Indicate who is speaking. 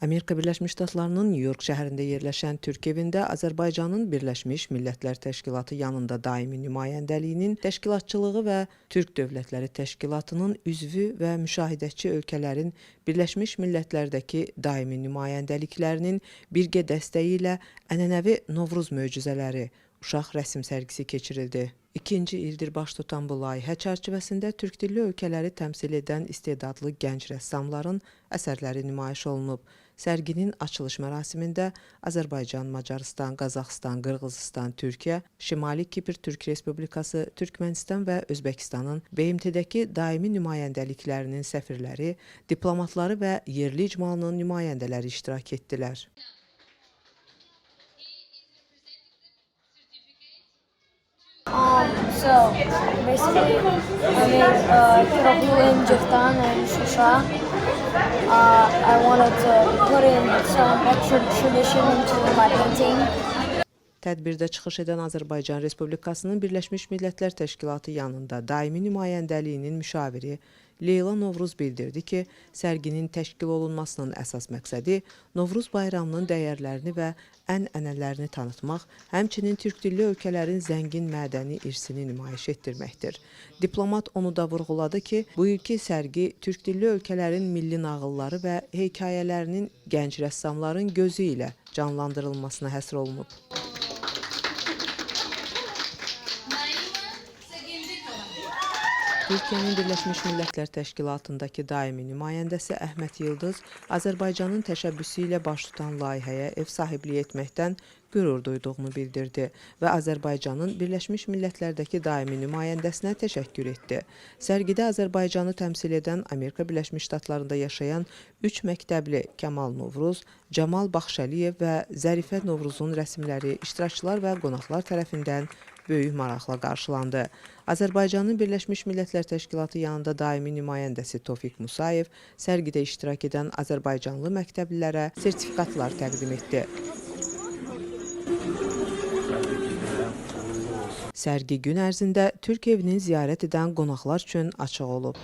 Speaker 1: Amerika Birləşmiş Ştatlarının New York şəhərində yerləşən Türk evində Azərbaycanın Birləşmiş Millətlər Təşkilatı yanında daimi nümayəndəliyinin təşkilatçılığı və Türk Dövlətləri Təşkilatının üzvü və müşahidəçi ölkələrin Birləşmiş Millətlərdəki daimi nümayəndəliklərinin birgə dəstəyi ilə ənənəvi Novruz möcüzələri uşaq rəsm sərgisi keçirildi. İkinci ildir baş tutan bu layihə çərçivəsində türk dilli ölkələri təmsil edən istedadlı gənc rəssamların əsərləri nümayiş olunub. Sərginin açılış mərasimində Azərbaycan, Macarıstan, Qazaxıstan, Qırğızıstan, Türkiyə, Şimali Kipr Türk Respublikası, Türkmənistan və Özbəkistanın BMT-dəki daimi nümayəndəliklərinin səfirləri, diplomatları və yerli icmalının nümayəndələri iştirak etdilər.
Speaker 2: So basically, I made Kirahu in Jiftan and Shusha. I wanted to put in some extra tradition into my painting.
Speaker 1: Tədbirdə çıxış edən Azərbaycan Respublikasının Birləşmiş Millətlər Təşkilatı yanında daimi nümayəndəliyinin müşaviri Leyla Novruz bildirdi ki, sərginin təşkil olunmasının əsas məqsədi Novruz bayramının dəyərlərini və ənənələrini tanıtmaq, həmçinin türk dilli ölkələrin zəngin mədəni irsini nümayiş etdirməkdir. Diplomat onu da vurğuladı ki, bu ilki sərgi türk dilli ölkələrin milli nağılları və hekayələrinin gənc rəssamların gözü ilə canlandırılmasına həsr olunub. Türkiyənin Birləşmiş Millətlər Təşkilatındakı daimi nümayəndəsi Əhməd Yıldız Azərbaycanın təşəbbüsü ilə baş tutan layihəyə ev sahibliyi etməkdən qürur duyduğunu bildirdi və Azərbaycanın Birləşmiş Millətlərdəki daimi nümayəndəsinə təşəkkür etdi. Sərgidə Azərbaycanı təmsil edən Amerika Birləşmiş Ştatlarında yaşayan 3 məktəbli Kəmal Novruz, Camal Baxşəliyev və Zərifə Novruzun rəsmləri iştirakçılar və qonaqlar tərəfindən böyük maraqla qarşılandı. Azərbaycanın Birləşmiş Millətlər Təşkilatı yanında daimi nümayəndəsi Tofiq Musayev sərgidə iştirak edən Azərbaycanlı məktəblilərə sertifikatlar təqdim etdi. Sərgi gün ərzində Türk evinin ziyarət edən qonaqlar üçün açıq olub.